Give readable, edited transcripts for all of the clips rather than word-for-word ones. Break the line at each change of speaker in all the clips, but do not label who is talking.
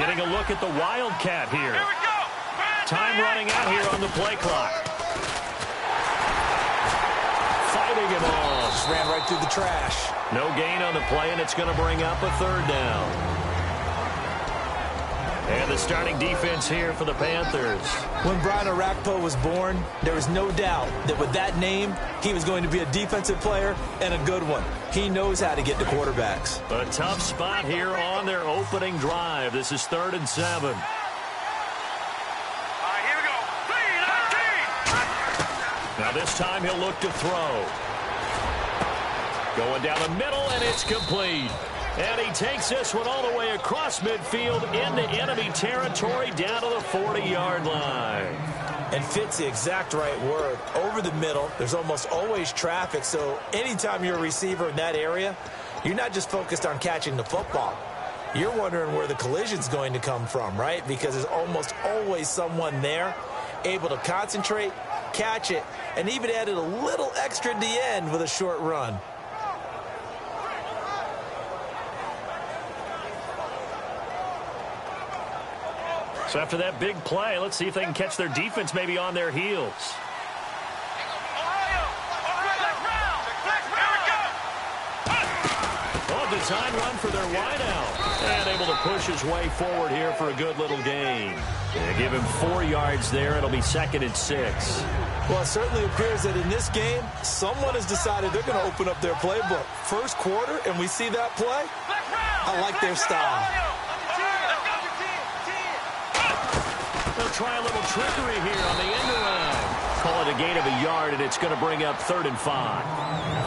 Getting a look at the Wildcat here. Time running out here on the play clock. Fighting him off.
Just ran right through the trash.
No gain on the play, and it's going to bring up a third down. And the starting defense here for the Panthers.
When Brian Orakpo was born, there was no doubt that with that name, he was going to be a defensive player and a good one. He knows how to get to quarterbacks.
A tough spot here on their opening drive. This is 3rd and 7.
Here we go.
Now this time he'll look to throw. Going down the middle, and it's complete. And he takes this one all the way across midfield into enemy territory down to the 40-yard line.
And fits the exact right word. Over the middle, there's almost always traffic, so anytime you're a receiver in that area, you're not just focused on catching the football. You're wondering where the collision's going to come from, right? Because there's almost always someone there able to concentrate, catch it, and even added a little extra at the end with a short run.
So after that big play, let's see if they can catch their defense maybe on their heels. Oh, design run for their wideout. And able to push his way forward here for a good little gain. They give him 4 yards there. It'll be 2nd and 6.
Well, it certainly appears that in this game, someone has decided they're going to open up their playbook. First quarter, and we see that play. I like their style.
They'll try a little trickery here on the end around. Call it a gain of a yard, and it's going to bring up 3rd and 5.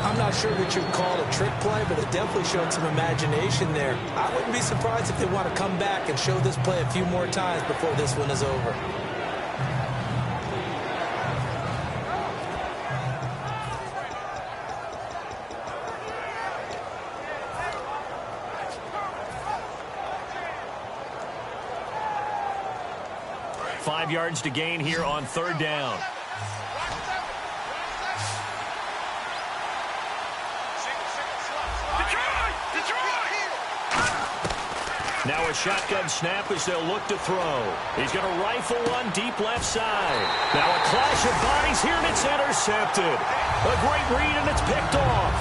I'm not sure that you'd call it a trick play, but it definitely showed some imagination there. I wouldn't be surprised if they want to come back and show this play a few more times before this one is over.
Five yards to gain here on 3rd down. Now a shotgun snap as they'll look to throw. He's going to rifle one deep left side. Now a clash of bodies here, and it's intercepted. A great read, and it's picked off.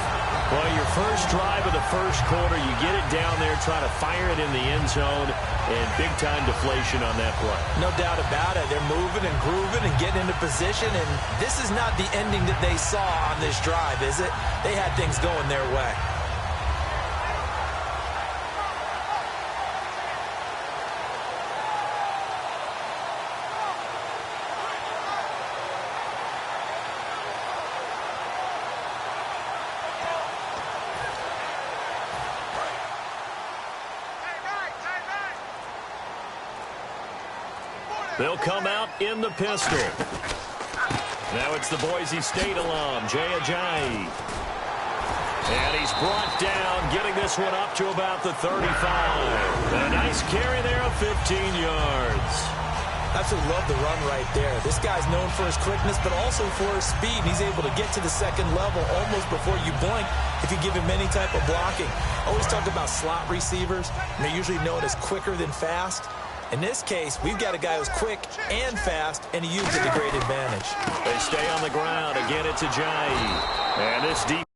Well, your first drive of the first quarter, you get it down there, try to fire it in the end zone, and big-time deflation on that play.
No doubt about it. They're moving and grooving and getting into position, and this is not the ending that they saw on this drive, is it? They had things going their way.
They'll come out in the pistol. Now it's the Boise State alum, Jay Ajayi. And he's brought down, getting this one up to about the 35. And a nice carry there of 15 yards.
Absolutely love the run right there. This guy's known for his quickness, but also for his speed. He's able to get to the second level almost before you blink if you give him any type of blocking. Always talk about slot receivers, and they're usually known as quicker than fast. In this case, we've got a guy who's quick and fast, and he uses it to great advantage.
They stay on the ground. Again, it's Ajayi. And this deep.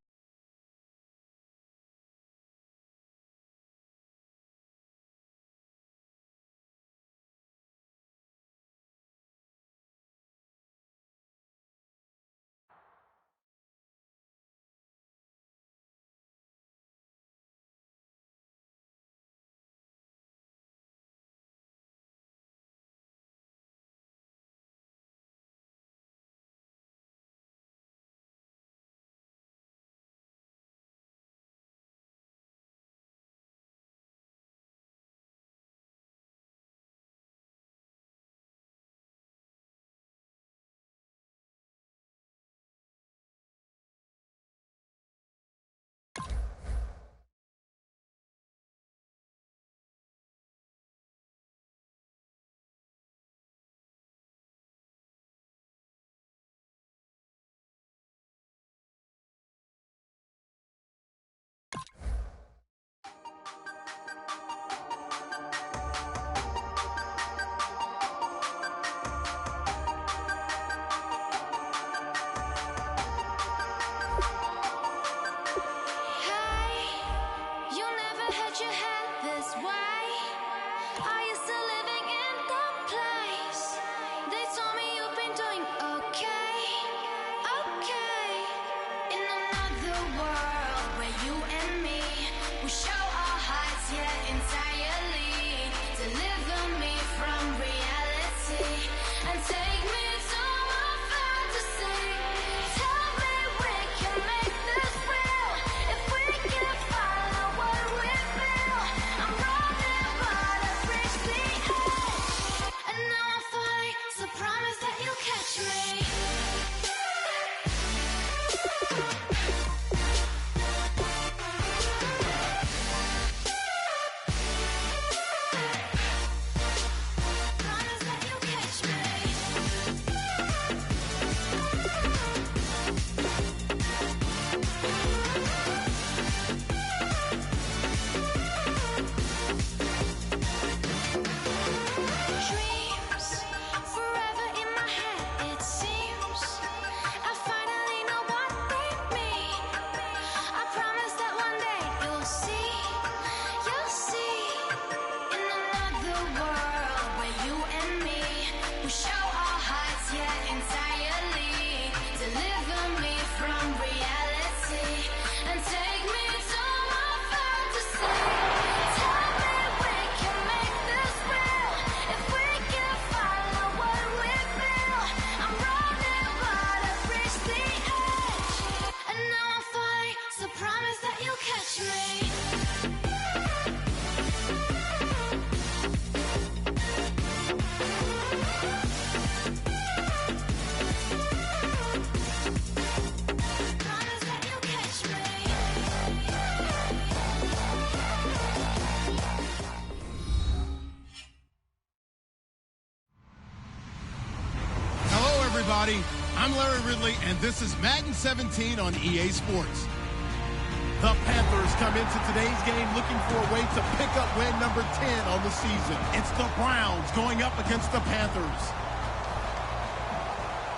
you and me. We show our hearts, yeah, entirely. Deliver me from reality and take me to my fantasy. Tell me we can make this real if we can follow what we feel. I'm running, but I've reached the edge, and now I'm falling. So promise that you'll catch me.
I'm Larry Ridley, and this is Madden 17 on EA Sports. The Panthers come into today's game looking for a way to pick up win number 10 on the season. It's the Browns going up against the Panthers.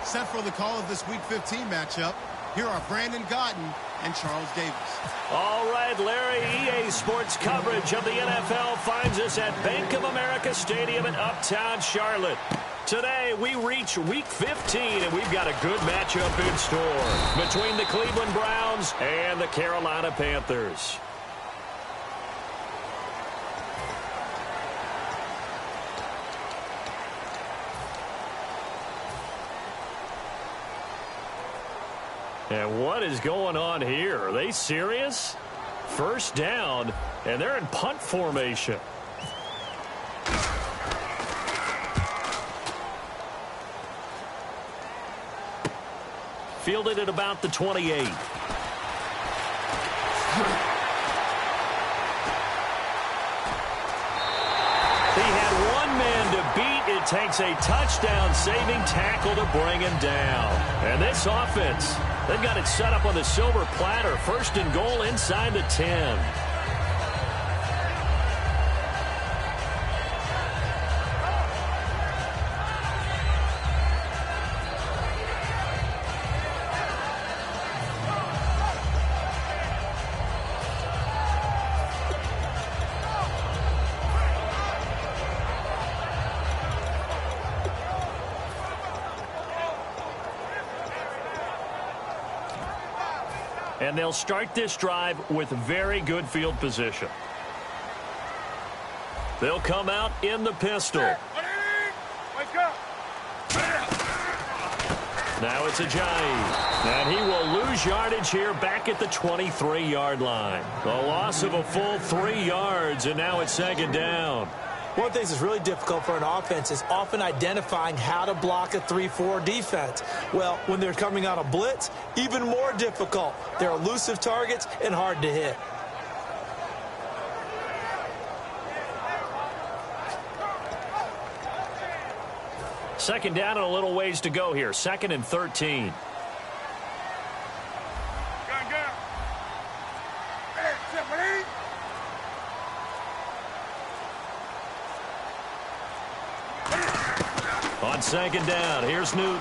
Set for the call of this Week 15 matchup, here are Brandon Godden and Charles Davis.
All right, Larry, EA Sports coverage of the NFL finds us at Bank of America Stadium in Uptown Charlotte. Today, we reach Week 15, and we've got a good matchup in store between the Cleveland Browns and the Carolina Panthers. And what is going on here? Are they serious? First down, and they're in punt formation. Fielded at about the 28. He had one man to beat. It takes a touchdown-saving tackle to bring him down. And this offense, they've got it set up on the silver platter. First and goal inside the 10. And they'll start this drive with very good field position. They'll come out in the pistol. Now it's Ajayi. And he will lose yardage here back at the 23-yard line. The loss of a full 3 yards, and now it's second down.
One of the things that's really difficult for an offense is often identifying how to block a 3-4 defense. Well, when they're coming on a blitz, even more difficult. They're elusive targets and hard to hit.
Second down and a little ways to go here. Second and 13. On second down, here's Newton.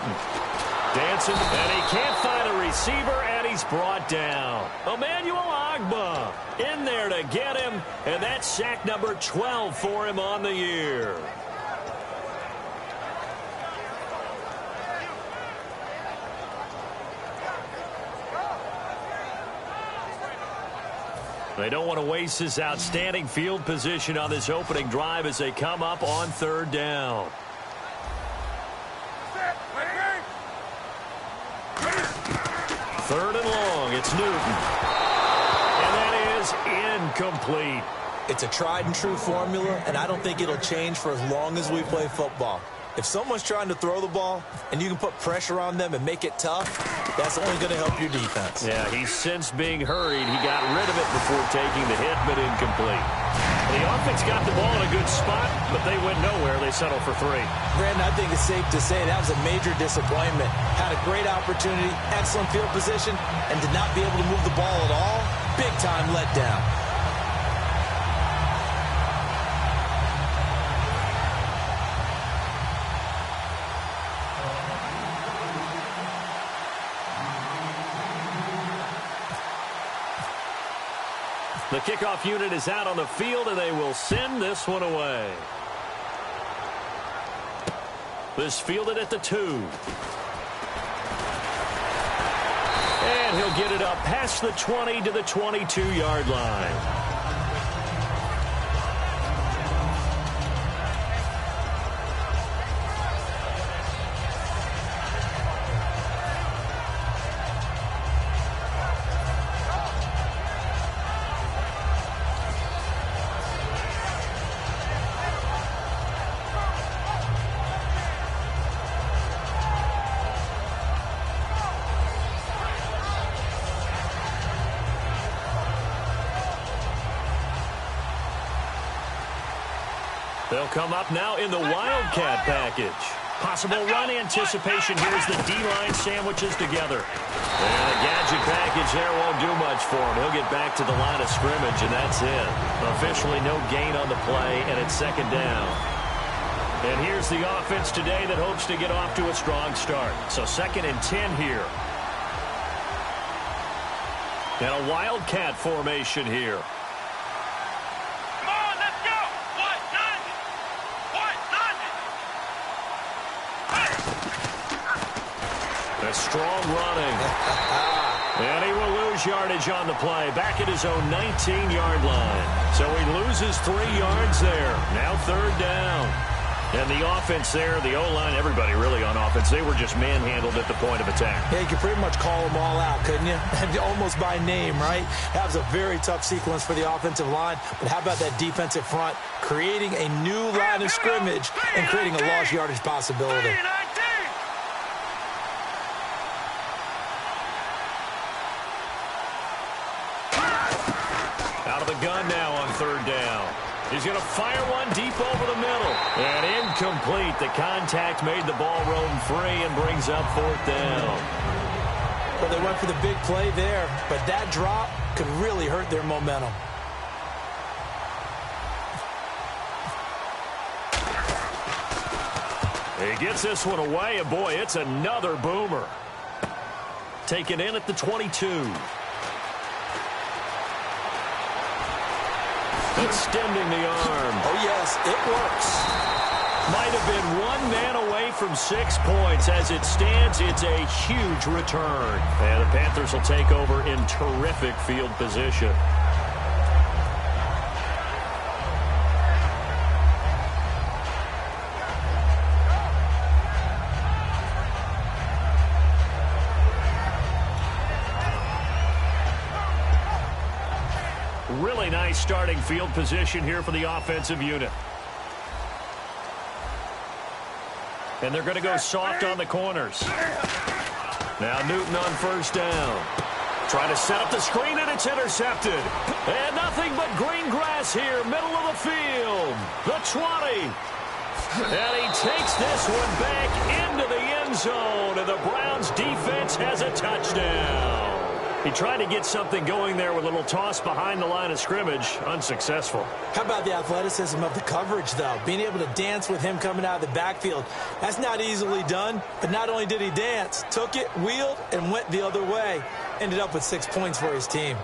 Dancing, and he can't find a receiver, and he's brought down. Emmanuel Ogbah in there to get him, and that's sack number 12 for him on the year. They don't want to waste this outstanding field position on this opening drive as they come up on third down. Third and long, it's Newton. And that is incomplete.
It's a tried and true formula, and I don't think it'll change for as long as we play football. If someone's trying to throw the ball and you can put pressure on them and make it tough, that's only going to help your defense.
Yeah, he's since being hurried. He got rid of it before taking the hit, but incomplete. The offense got the ball in a good spot, but they went nowhere. They settled for 3.
Brandon, I think it's safe to say that was a major disappointment. Had a great opportunity, excellent field position, and did not be able to move the ball at all. Big-time letdown.
The kickoff unit is out on the field, and they will send this one away. This fielded at the 2. And he'll get it up past the 20 to the 22-yard line. They'll come up now in the Wildcat package. Possible run anticipation here as the D-line sandwiches together. And the gadget package there won't do much for him. He'll get back to the line of scrimmage, and that's it. Officially no gain on the play, and it's second down. And here's the offense today that hopes to get off to a strong start. So 2nd and 10 here. And a Wildcat formation here. Strong running. And he will lose yardage on the play. Back at his own 19-yard line. So he loses 3 yards there. Now 3rd down. And the offense there, the O-line, everybody really on offense, they were just manhandled at the point of attack.
Yeah, you could pretty much call them all out, couldn't you? Almost by name, right? That was a very tough sequence for the offensive line. But how about that defensive front creating a new line of scrimmage and creating a lost yardage possibility?
Gun now on 3rd down. He's going to fire one deep over the middle. And incomplete. The contact made the ball roam free and brings up 4th down.
Well, they went for the big play there, but that drop could really hurt their momentum.
He gets this one away, and boy, it's another boomer. Taken in at the 22. Extending the arm.
Oh, yes, it works.
Might have been 1 man away from 6 points. As it stands, it's a huge return. And the Panthers will take over in terrific field position. Really nice starting field position here for the offensive unit. And they're going to go soft on the corners. Now Newton on 1st down. Trying to set up the screen, and it's intercepted. And nothing but green grass here, middle of the field. The 20. And he takes this one back into the end zone, and the Browns defense has a touchdown. He tried to get something going there with a little toss behind the line of scrimmage. Unsuccessful.
How about the athleticism of the coverage, though? Being able to dance with him coming out of the backfield. That's not easily done. But not only did he dance, took it, wheeled, and went the other way. Ended up with 6 points for his team.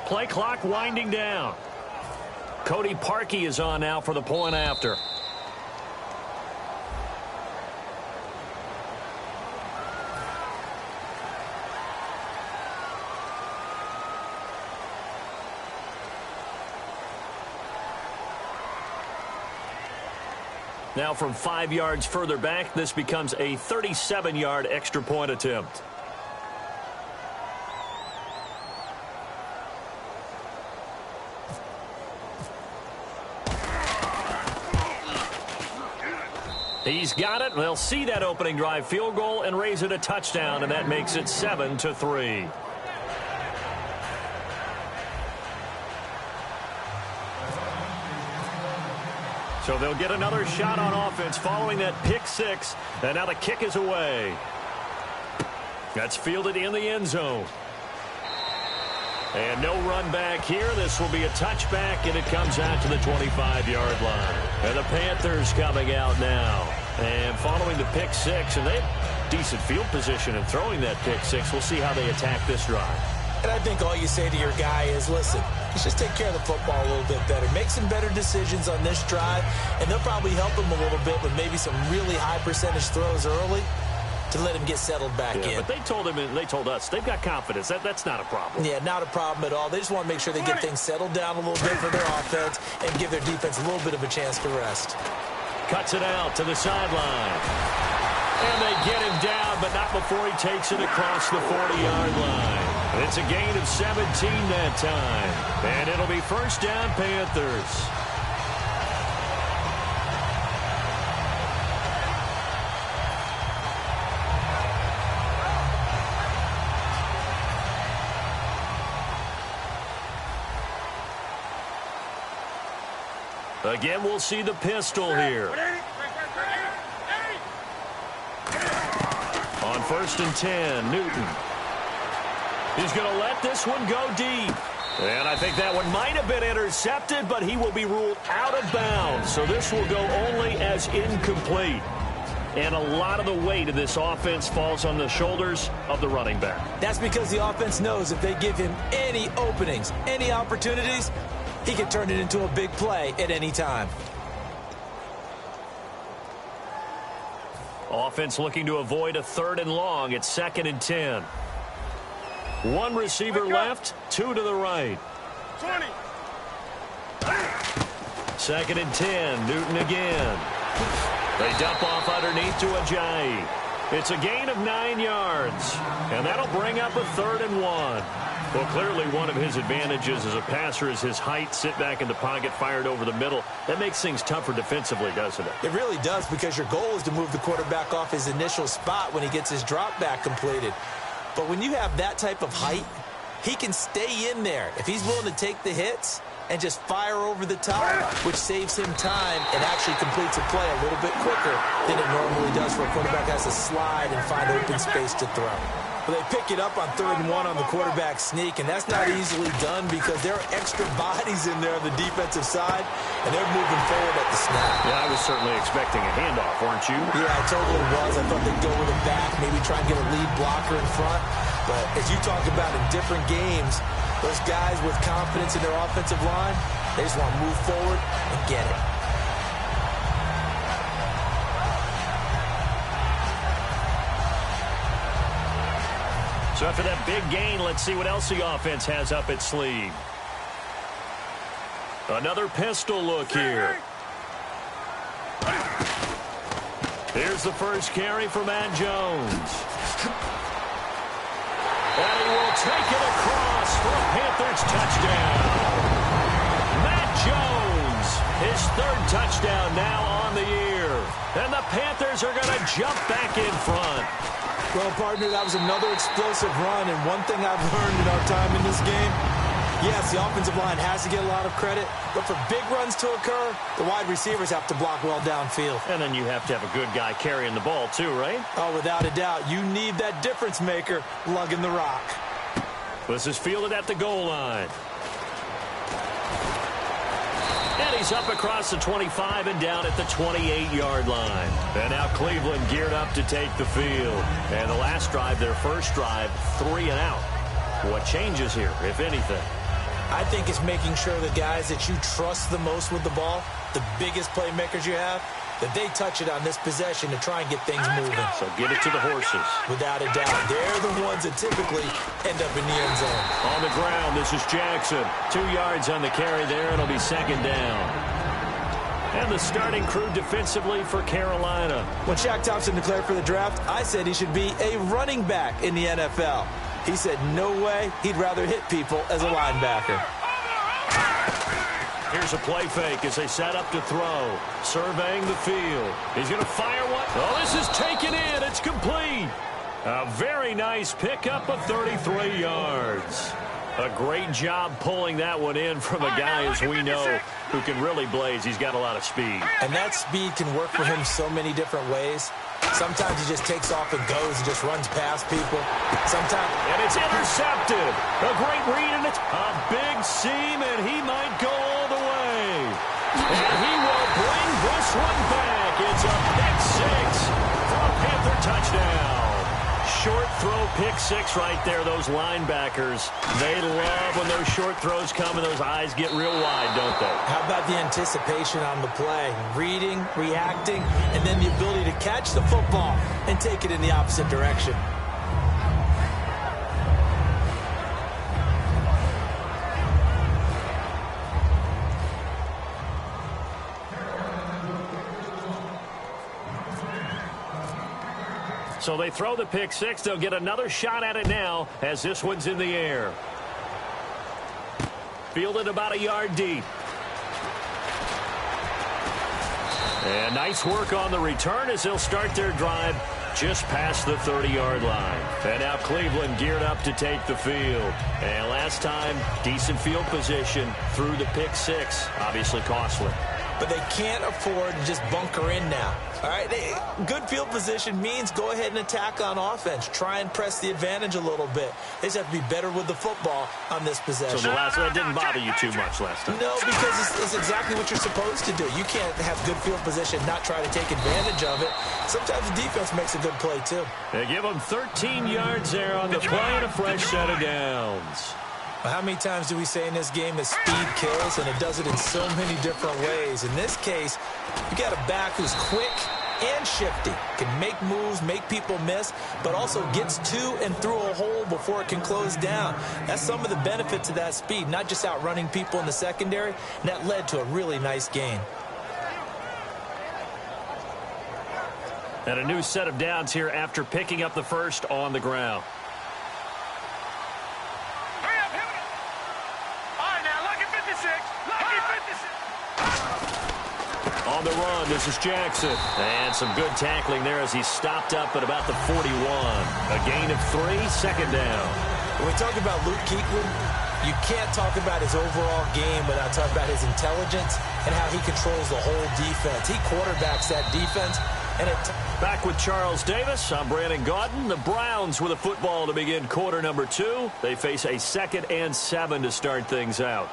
Play clock winding down. Cody Parkey is on now for the point after. Now from 5 yards further back, this becomes a 37-yard extra point attempt. He's got it. They'll see that opening drive field goal and raise it a touchdown, and that makes it 7-3. So they'll get another shot on offense following that pick six, and now the kick is away. That's fielded in the end zone. And no run back here. This will be a touchback, and it comes out to the 25-yard line. And the Panthers coming out now. And following the pick six, and they have decent field position in throwing that pick six. We'll see how they attack this drive.
And I think all you say to your guy is, listen, let's just take care of the football a little bit better. Make some better decisions on this drive, and they'll probably help him a little bit with maybe some really high percentage throws early to let him get settled back in.
But they told him, and they told us, they've got confidence. That's not a problem.
Yeah, not a problem at all. They just want to make sure they get things settled down a little bit for their offense and give their defense a little bit of a chance to rest.
Cuts it out to the sideline. And they get him down, but not before he takes it across the 40-yard line. It's a gain of 17 that time. And it'll be first down, Panthers. Again, we'll see the pistol here. On 1st and 10, Newton. He's going to let this one go deep. And I think that one might have been intercepted, but he will be ruled out of bounds. So this will go only as incomplete. And a lot of the weight of this offense falls on the shoulders of the running back.
That's because the offense knows if they give him any openings, any opportunities, he can turn it into a big play at any time.
Offense looking to avoid a 3rd and long. It's 2nd and 10. One receiver left, 2 to the right.
20.
2nd and 10, Newton again. They dump off underneath to Ajayi. It's a gain of 9 yards, and that'll bring up a 3rd and 1. Well, clearly one of his advantages as a passer is his height, sit back in the pocket, fired over the middle. That makes things tougher defensively, doesn't it?
It really does, because your goal is to move the quarterback off his initial spot when he gets his drop back completed. But when you have that type of height, he can stay in there if he's willing to take the hits and just fire over the top, which saves him time and actually completes a play a little bit quicker than it normally does for a quarterback that has to slide and find open space to throw. Well, they pick it up on 3rd and 1 on the quarterback sneak, and that's not easily done because there are extra bodies in there on the defensive side, and they're moving forward at the snap.
Yeah, I was certainly expecting a handoff, weren't you?
Yeah, I totally was. I thought they'd go with it back, maybe try and get a lead blocker in front. But as you talked about in different games, those guys with confidence in their offensive line, they just want to move forward and get it.
So after that big gain, let's see what else the offense has up its sleeve. Another pistol look here. Here's the first carry for Matt Jones. And he will take it across for a Panthers touchdown. Matt Jones, his 3rd touchdown now on the year. And the Panthers are going to jump back in front.
Well, partner, that was another explosive run, and one thing I've learned in our time in this game, yes, the offensive line has to get a lot of credit, but for big runs to occur, the wide receivers have to block well downfield.
And then you have to have a good guy carrying the ball too, right?
Oh, without a doubt. You need that difference maker lugging the rock.
This is fielded at the goal line. And he's up across the 25 and down at the 28-yard line. And now Cleveland geared up to take the field. And the last drive, their first drive, 3 and out. What changes here, if anything?
I think it's making sure the guys that you trust the most with the ball, the biggest playmakers you have, that they touch it on this possession to try and get things moving.
So get it to the horses.
Without a doubt. They're the ones that typically end up in the end zone.
On the ground, this is Jackson. 2 yards on the carry there. It'll be 2nd down. And the starting crew defensively for Carolina.
When Shaq Thompson declared for the draft, I said he should be a running back in the NFL. He said no way, he'd rather hit people as a linebacker.
Here's a play fake as they set up to throw. Surveying the field. He's going to fire one. Oh, this is taken in. It's complete. A very nice pickup of 33 yards. A great job pulling that one in from a guy, as we know, who can really blaze. He's got a lot of speed.
And that speed can work for him so many different ways. Sometimes he just takes off and goes and just runs past people. Sometimes...
And it's intercepted. A great read, and it's a big seam, and he might go all the way. And he will bring this one back. It's a pick six. touchdown. Short throw, pick six right there, those linebackers. They love when those short throws come and those eyes get real wide, don't they?
How about the anticipation on the play? Reading, reacting, and then the ability to catch the football and take it in the opposite direction.
So they throw the pick six. They'll get another shot at it now as this one's in the air. Fielded about a yard deep. And nice work on the return as they'll start their drive just past the 30-yard line. And now Cleveland geared up to take the field. And last time, decent field position through the pick six. Obviously costly.
But they can't afford to just bunker in now. All right, good field position means go ahead and attack on offense. Try and press the advantage a little bit. They just have to be better with the football on this possession.
So the last one didn't bother you too much last time?
No, because it's exactly what you're supposed to do. You can't have good field position and not try to take advantage of it. Sometimes the defense makes a good play, too.
They give them 13 yards there on the play and a fresh set of downs.
How many times do we say in this game that speed kills, and it does it in so many different ways? In this case, you got a back who's quick and shifty, can make moves, make people miss, but also gets to and through a hole before it can close down. That's some of the benefits of that speed, not just outrunning people in the secondary, and that led to a really nice gain.
And a new set of downs here after picking up the first on the ground. On the run, this is Jackson. And some good tackling there as he stopped up at about the 41. A gain of 3, second down.
When we talk about Luke Kuechly, you can't talk about his overall game without talking about his intelligence and how he controls the whole defense. He quarterbacks that defense.
Back with Charles Davis, I'm Brandon Gaudin. The Browns with a football to begin quarter number 2. They face a 2nd and 7 to start things out.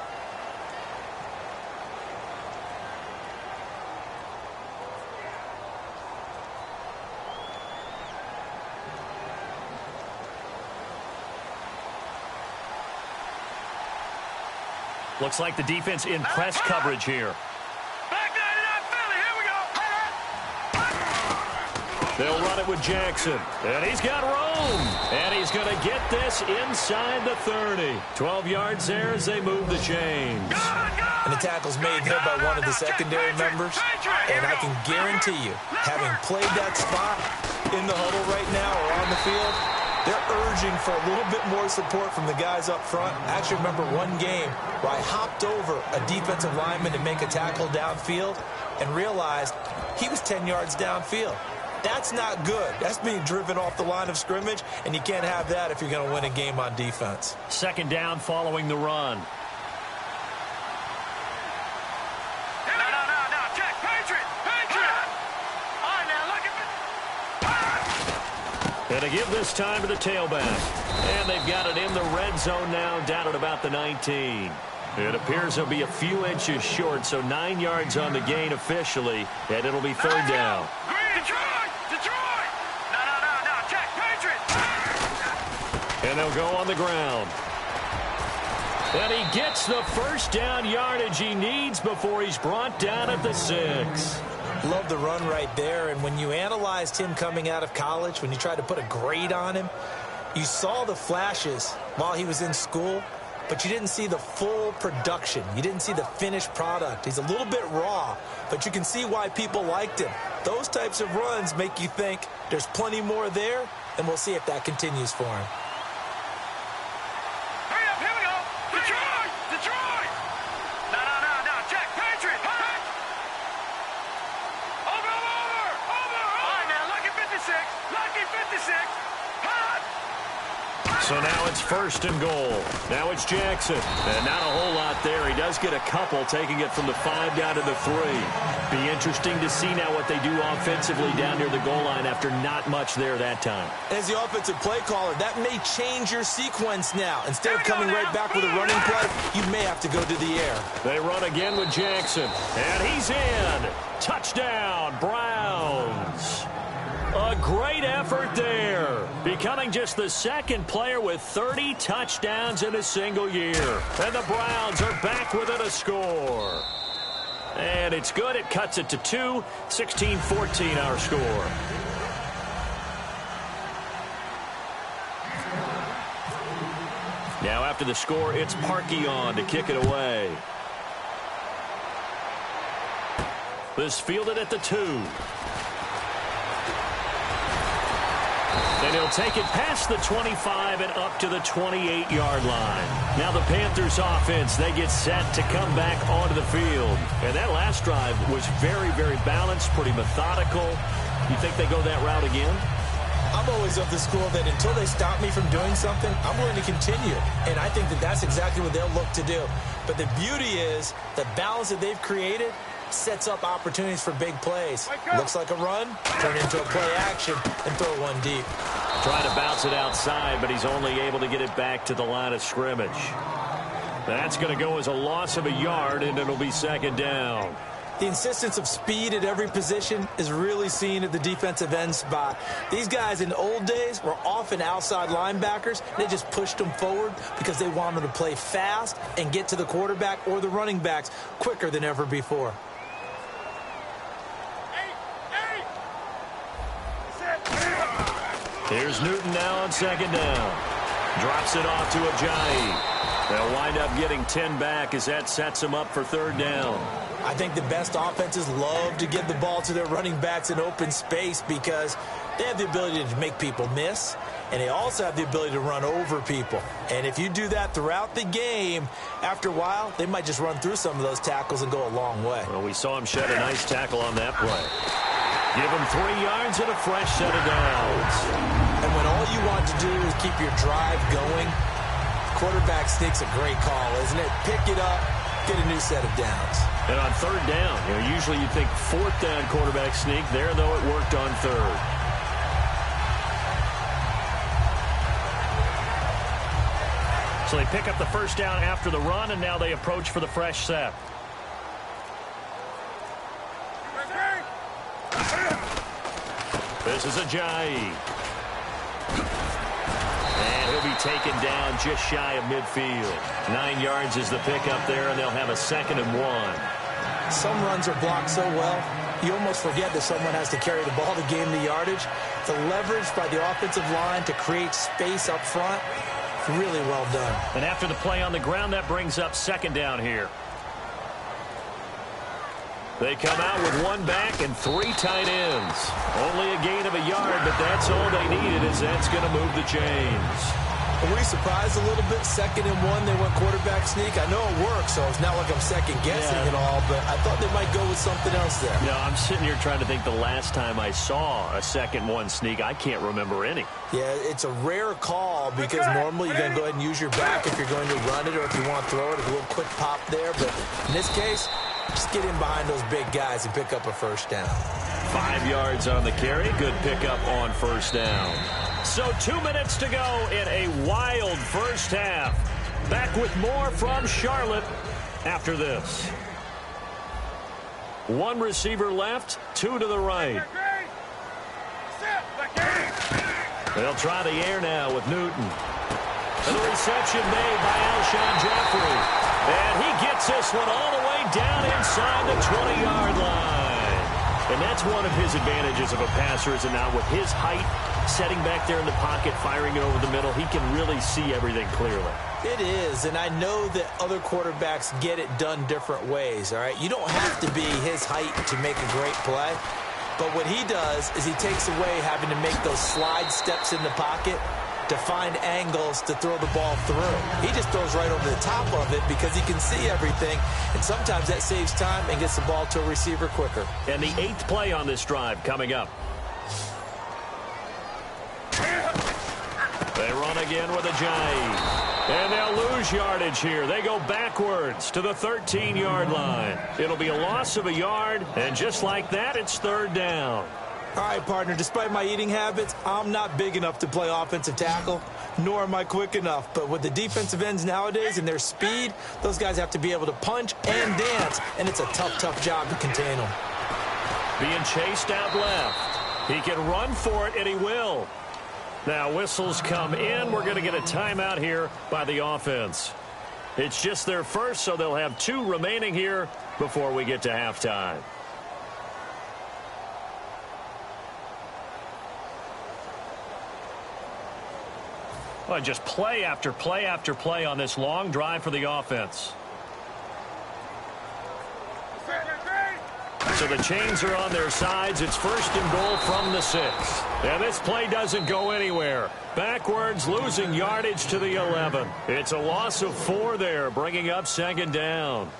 Looks like the defense in press coverage here. They'll run it with Jackson. And he's got room. And he's going to get this inside the 30. 12 yards there as they move the chains.
And the tackle's made there by one of the secondary members. And I can guarantee you, having played that spot in the huddle right now or on the field, they're urging for a little bit more support from the guys up front. I actually remember one game where I hopped over a defensive lineman to make a tackle downfield and realized he was 10 yards downfield. That's not good. That's being driven off the line of scrimmage, and you can't have that if you're going to win a game on defense.
Second down following the run. And to give this time to the tailback. And they've got it in the red zone now, down at about the 19. It appears they'll be a few inches short, so 9 yards on the gain officially, and it'll be third down. And they'll go on the ground. And he gets the first down yardage he needs before he's brought down at the 6.
Love the run right there. And when you analyzed him coming out of college, when you tried to put a grade on him, you saw the flashes while he was in school, but you didn't see the full production. You didn't see the finished product. He's a little bit raw, but you can see why people liked him. Those types of runs make you think there's plenty more there, and we'll see if that continues for him.
So now it's first and goal. Now it's Jackson. And not a whole lot there. He does get a couple, taking it from the 5 down to the 3. Be interesting to see now what they do offensively down near the goal line after not much there that time.
As the offensive play caller, that may change your sequence now. Instead of coming right back with a running play, you may have to go to the air.
They run again with Jackson. And he's in. Touchdown, Browns. A great effort there. Becoming just the second player with 30 touchdowns in a single year. And the Browns are back within a score. And it's good. It cuts it to 2. 16-14 our score. Now after the score, it's Parkey on to kick it away. This fielded at the 2. And he'll take it past the 25 and up to the 28-yard line. Now the Panthers offense, they get set to come back onto the field. And that last drive was very, very balanced, pretty methodical. You think they go that route again?
I'm always of the school that until they stop me from doing something, I'm willing to continue. And I think that that's exactly what they'll look to do. But the beauty is the balance that they've created sets up opportunities for big plays. Looks like a run, turn it into a play action, and throw one deep.
Trying to bounce it outside, but he's only able to get it back to the line of scrimmage. That's going to go as a loss of a yard, and it'll be second down.
The insistence of speed at every position is really seen at the defensive end spot. These guys in the old days were often outside linebackers. They just pushed them forward because they wanted to play fast and get to the quarterback or the running backs quicker than ever before.
Here's Newton now on second down. Drops it off to Ajayi. They'll wind up getting 10 back as that sets them up for third down.
I think the best offenses love to give the ball to their running backs in open space because they have the ability to make people miss, and they also have the ability to run over people. And if you do that throughout the game, after a while, they might just run through some of those tackles and go a long way.
Well, we saw him shed a nice tackle on that play. Give him 3 yards and a fresh set of downs.
And when all you want to do is keep your drive going, quarterback sneak's a great call, isn't it? Pick it up, get a new set of downs.
And on third down, usually you think fourth down quarterback sneak. There, though, it worked on third. So they pick up the first down after the run, and now they approach for the fresh set. This is Ajayi. And he'll be taken down just shy of midfield. 9 yards is the pickup there, and they'll have a 2nd and 1.
Some runs are blocked so well, you almost forget that someone has to carry the ball to gain the yardage. The leverage by the offensive line to create space up front, really well done.
And after the play on the ground, that brings up 2nd down here. They come out with 1 back and 3 tight ends. Only a gain of a yard, but that's all they needed, as that's going to move the chains.
Were we surprised a little bit? 2nd and 1, they went quarterback sneak. I know it works, so it's not like I'm second-guessing at all, but I thought they might go with something else there.
I'm sitting here trying to think the last time I saw a 2nd-1 sneak. I can't remember any.
Yeah, it's a rare call because normally you're going to go ahead and use your back if you're going to run it or if you want to throw it. A little quick pop there, but in this case, just get in behind those big guys and pick up a first down.
5 yards on the carry. Good pickup on first down. So 2 minutes to go in a wild first half. Back with more from Charlotte after this. 1 receiver left, 2 to the right. They'll try the air now with Newton. And the reception made by Alshon Jeffrey. And he gets this one all the way down inside the 20-yard line. And that's one of his advantages of a passer, is it not? With his height, setting back there in the pocket, firing it over the middle, he can really see everything clearly.
It is, and I know that other quarterbacks get it done different ways, all right? You don't have to be his height to make a great play. But what he does is he takes away having to make those slide steps in the pocket to find angles to throw the ball through. He just throws right over the top of it because he can see everything, and sometimes that saves time and gets the ball to a receiver quicker.
And the 8th play on this drive coming up. They run again with Ajayi. And they'll lose yardage here. They go backwards to the 13-yard line. It'll be a loss of a yard, and just like that, it's third down.
All right, partner, despite my eating habits, I'm not big enough to play offensive tackle, nor am I quick enough. But with the defensive ends nowadays and their speed, those guys have to be able to punch and dance, and it's a tough, tough job to contain them.
Being chased out left. He can run for it, and he will. Now, whistles come in. We're going to get a timeout here by the offense. It's just their first, so they'll have 2 remaining here before we get to halftime. Well, just play after play after play on this long drive for the offense. So the chains are on their sides. It's 1st and goal from the 6. And this play doesn't go anywhere. Backwards, losing yardage to the 11. It's a loss of 4 there, bringing up 2nd down.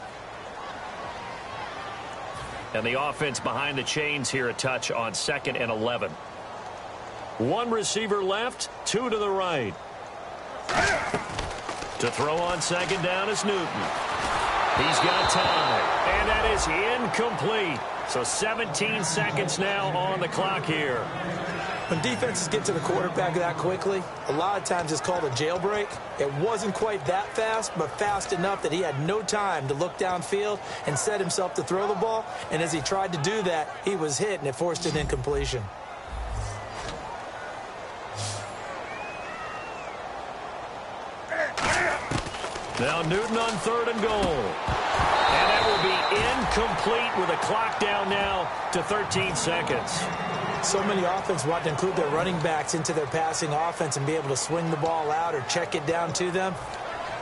And the offense behind the chains here a touch on 2nd and 11. 1 receiver left, 2 to the right. To throw on 2nd down is Newton. He's got time, and that is incomplete. So 17 seconds now on the clock here.
When defenses get to the quarterback that quickly, a lot of times it's called a jailbreak. It wasn't quite that fast, but fast enough that he had no time to look downfield and set himself to throw the ball. And as he tried to do that, he was hit, and it forced an incompletion.
Now Newton on 3rd and goal. And that will be incomplete with a clock down now to 13 seconds.
So many offenses want to include their running backs into their passing offense and be able to swing the ball out or check it down to them.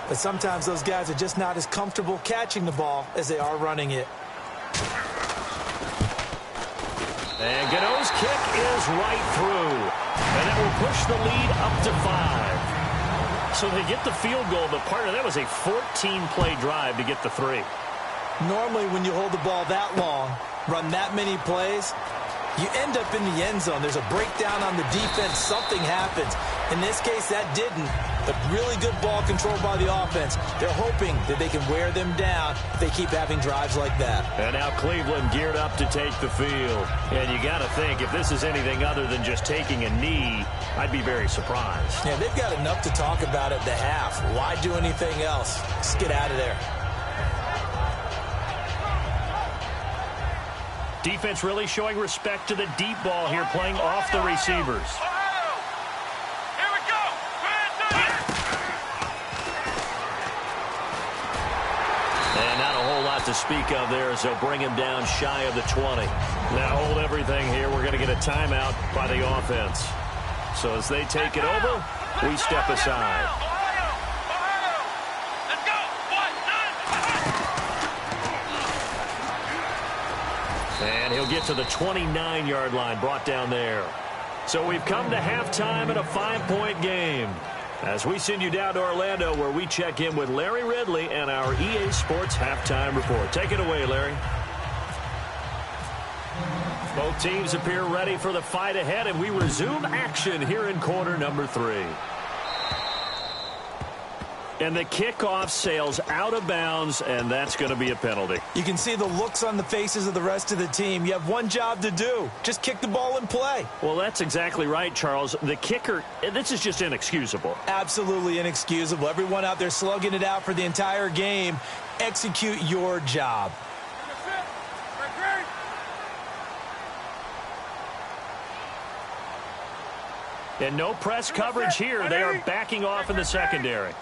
But sometimes those guys are just not as comfortable catching the ball as they are running it.
And Gano's kick is right through. And that will push the lead up to 5. So they get the field goal, but part of that was a 14-play drive to get the 3.
Normally when you hold the ball that long, run that many plays, you end up in the end zone. There's a breakdown on the defense. Something happens. In this case, that didn't. But really good ball control by the offense. They're hoping that they can wear them down if they keep having drives like that.
And now Cleveland geared up to take the field. And you got to think, if this is anything other than just taking a knee, I'd be very surprised.
Yeah, they've got enough to talk about at the half. Why do anything else? Let's get out of there.
Defense really showing respect to the deep ball here, playing off the receivers. And not a whole lot to speak of there as they'll bring him down shy of the 20. Now hold everything here. We're going to get a timeout by the offense. So as they take it over, we step aside. And he'll get to the 29-yard line, brought down there. So we've come to halftime in a 5-point game. As we send you down to Orlando, where we check in with Larry Ridley and our EA Sports Halftime Report. Take it away, Larry. Both teams appear ready for the fight ahead, and we resume action here in quarter number 3. And the kickoff sails out of bounds, and that's going to be a penalty.
You can see the looks on the faces of the rest of the team. You have one job to do. Just kick the ball and play.
Well, that's exactly right, Charles. The kicker, this is just inexcusable.
Absolutely inexcusable. Everyone out there slugging it out for the entire game. Execute your job.
And no press coverage here. They are backing off in the secondary.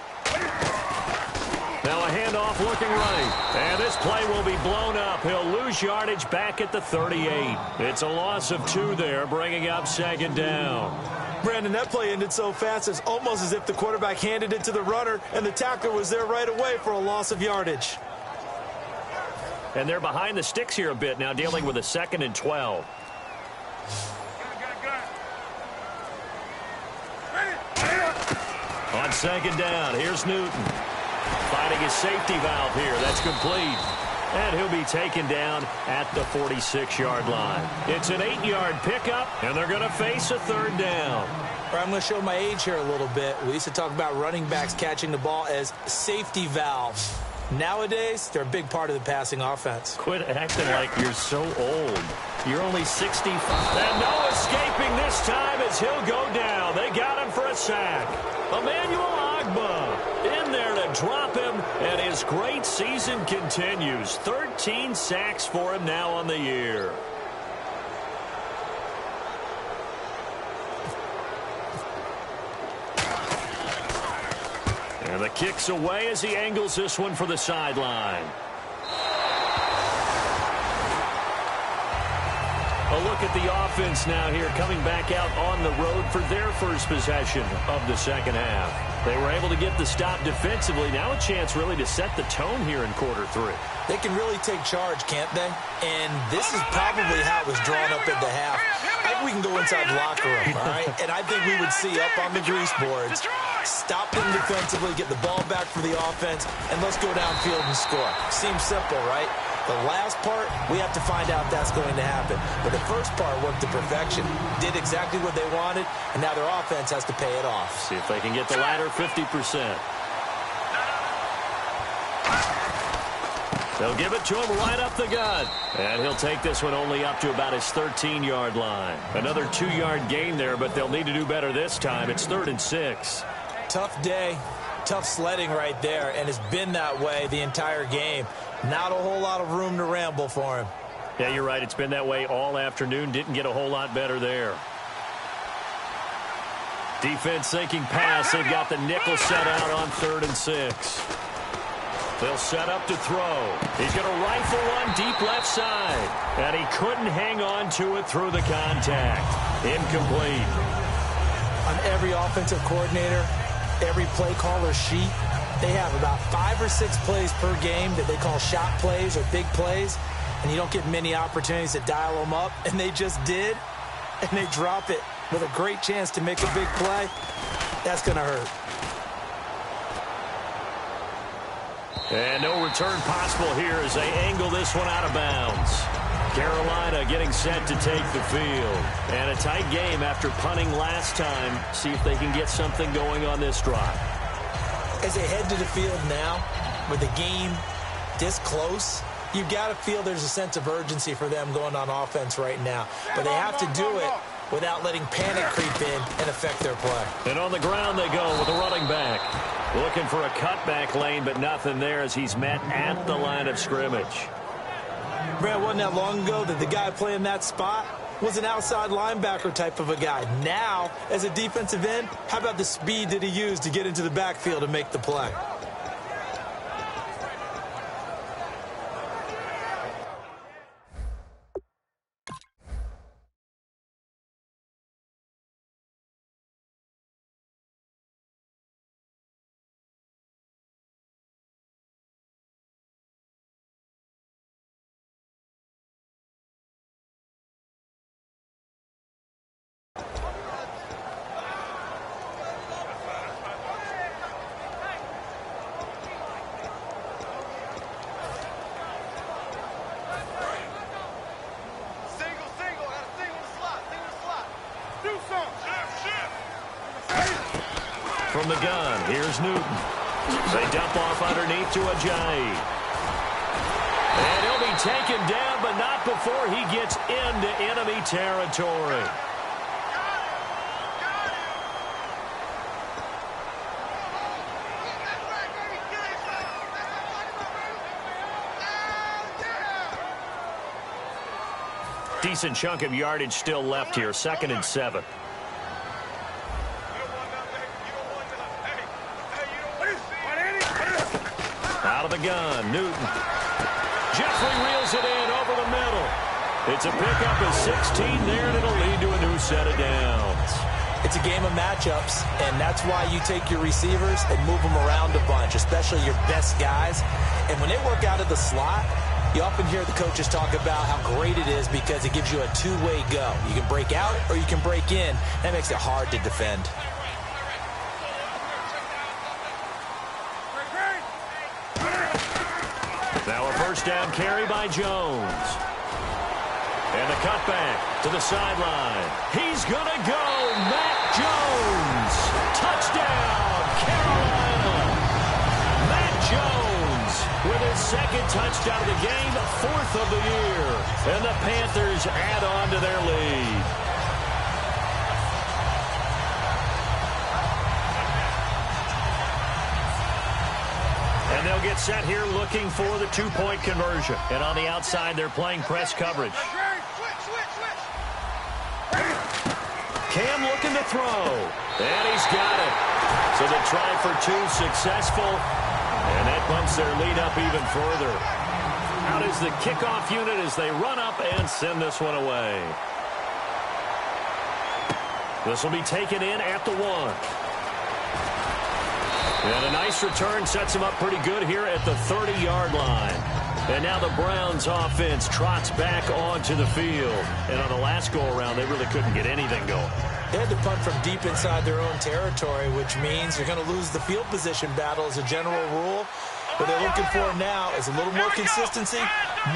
Now a handoff looking right. And this play will be blown up. He'll lose yardage back at the 38. It's a loss of 2 there, bringing up 2nd down.
Brandon, that play ended so fast, it's almost as if the quarterback handed it to the runner, and the tackler was there right away for a loss of yardage.
And they're behind the sticks here a bit now, dealing with a 2nd and 12. On 2nd down, here's Newton. Finding his safety valve here. That's complete. And he'll be taken down at the 46-yard line. It's an 8-yard pickup, and they're going to face a 3rd down.
I'm going to show my age here a little bit. We used to talk about running backs catching the ball as safety valves. Nowadays, they're a big part of the passing offense.
Quit acting like you're so old. You're only 65. And no escaping this time as he'll go down. They got him for a sack. Emmanuel Ogbah in there to drop him, and his great season continues. 13 sacks for him now on the year. The kick's away as he angles this one for the sideline. A look at the offense now here, coming back out on the road for their first possession of the second half. They were able to get the stop defensively. Now a chance really to set the tone here in quarter three.
They can really take charge, can't they? And this is probably how it was drawn up at the half. I think we can go inside the locker room, all right? And I think we would see up on the grease boards, stop them defensively, get the ball back for the offense, and let's go downfield and score. Seems simple, right? The last part, we have to find out if that's going to happen. But the first part worked to perfection. Did exactly what they wanted, and now their offense has to pay it off.
See if they can get the latter 50%. They'll give it to him right up the gut. And he'll take this one only up to about his 13-yard line. Another 2-yard gain there, but they'll need to do better this time. It's 3rd and 6.
Tough day, tough sledding right there, and it's been that way the entire game. Not a whole lot of room to ramble for him.
Yeah, you're right. It's been that way all afternoon. Didn't get a whole lot better there. Defense thinking pass. They've got the nickel set out on 3rd and 6. They'll set up to throw. He's going to rifle one deep left side. And he couldn't hang on to it through the contact. Incomplete.
On every offensive coordinator, every play caller sheet, they have about 5 or 6 plays per game that they call shot plays or big plays, and you don't get many opportunities to dial them up, and they just did, and they drop it with a great chance to make a big play. That's going to hurt.
And no return possible here as they angle this one out of bounds. Carolina getting set to take the field. And a tight game after punting last time. See if they can get something going on this drive.
As they head to the field now, with the game this close, you've got to feel there's a sense of urgency for them going on offense right now. But they have to do it without letting panic creep in and affect their play.
And on the ground they go with a running back. Looking for a cutback lane, but nothing there as he's met at the line of scrimmage.
Brad, wasn't that long ago that the guy playing that spot was an outside linebacker type of a guy. Now, as a defensive end, how about the speed that he used to get into the backfield and make the play?
From the gun, here's Newton. They dump off underneath to Ajayi. And he'll be taken down, but not before he gets into enemy territory. Decent chunk of yardage still left here, 2nd and 7. Out of the gun, Newton. Jeffrey reels it in over the middle. It's a pickup of 16 there, and it'll lead to a new set of downs.
It's a game of matchups, and that's why you take your receivers and move them around a bunch, especially your best guys. And when they work out of the slot, you often hear the coaches talk about how great it is because it gives you a two-way go. You can break out or you can break in. That makes it hard to defend.
Now a first down carry by Jones. And the cutback to the sideline. He's going to go. Matt Jones. Touchdown, Carolina. Matt Jones with his 2nd touchdown of the game, 4th of the year. And the Panthers add on to their lead. And they'll get set here looking for the 2-point conversion. And on the outside, they're playing press coverage. Cam looking to throw. And he's got it. So the try for 2 successful. And that bumps their lead up even further. Out is the kickoff unit as they run up and send this one away. This will be taken in at the 1. And a nice return sets him up pretty good here at the 30-yard line. And now the Browns offense trots back onto the field. And on the last go-around, they really couldn't get anything going.
They had to punt from deep inside their own territory, which means you're going to lose the field position battle as a general rule. What they're looking for now is a little more consistency,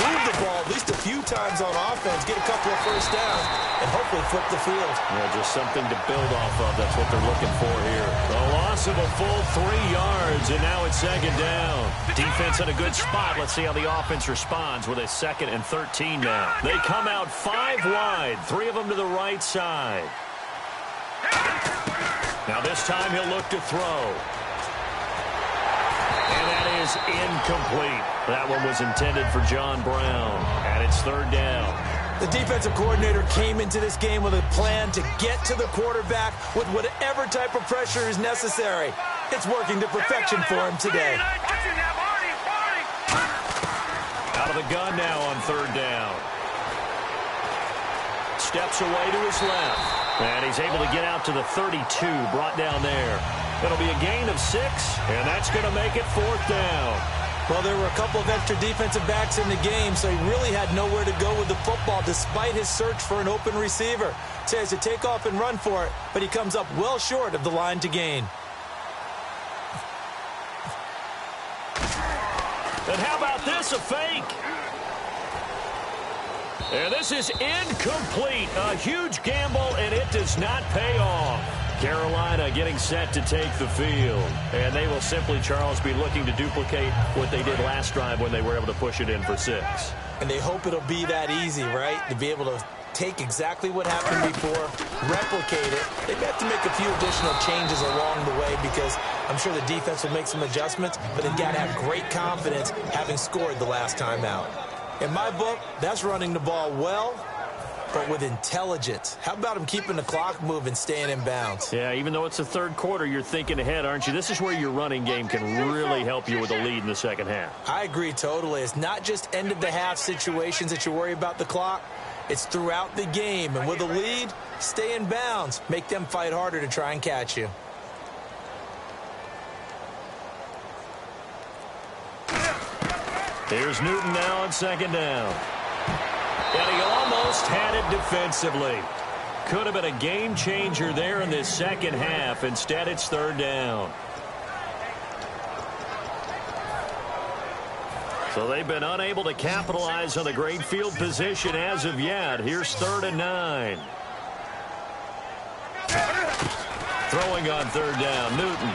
move the ball at least a few times on offense, get a couple of first downs, and hopefully flip the field.
Yeah, just something to build off of. That's what they're looking for here. A loss of a full 3 yards, and now it's 2nd down. Defense in a good spot. Let's see how the offense responds with a 2nd and 13 now. They come out 5 wide, 3 of them to the right side. Now this time he'll look to throw. And that is incomplete. That one was intended for John Brown. And it's 3rd down.
The defensive coordinator came into this game with a plan to get to the quarterback with whatever type of pressure is necessary. It's working to perfection for him today.
Out of the gun now on 3rd down. Steps away to his left. And he's able to get out to the 32, brought down there. It'll be a gain of 6, and that's going to make it 4th down.
Well, there were a couple of extra defensive backs in the game, so he really had nowhere to go with the football despite his search for an open receiver. So he has to take off and run for it, but he comes up well short of the line to gain.
And how about this, a fake? And this is incomplete. A huge gamble, and it does not pay off. Carolina getting set to take the field. And they will simply, Charles, be looking to duplicate what they did last drive when they were able to push it in for 6.
And they hope it'll be that easy, right? To be able to take exactly what happened before, replicate it. They have to make a few additional changes along the way because I'm sure the defense will make some adjustments, but they've got to have great confidence having scored the last time out. In my book, that's running the ball well, but with intelligence. How about him keeping the clock moving, staying in bounds?
Yeah, even though it's the 3rd quarter, you're thinking ahead, aren't you? This is where your running game can really help you with a lead in the 2nd half.
I agree totally. It's not just end-of-the-half situations that you worry about the clock. It's throughout the game. And with a lead, stay in bounds. Make them fight harder to try and catch you.
Here's Newton now on 2nd down. And he almost had it defensively. Could have been a game changer there in this 2nd half. Instead, it's 3rd down. So they've been unable to capitalize on the great field position as of yet. Here's 3rd and 9. Throwing on 3rd down, Newton.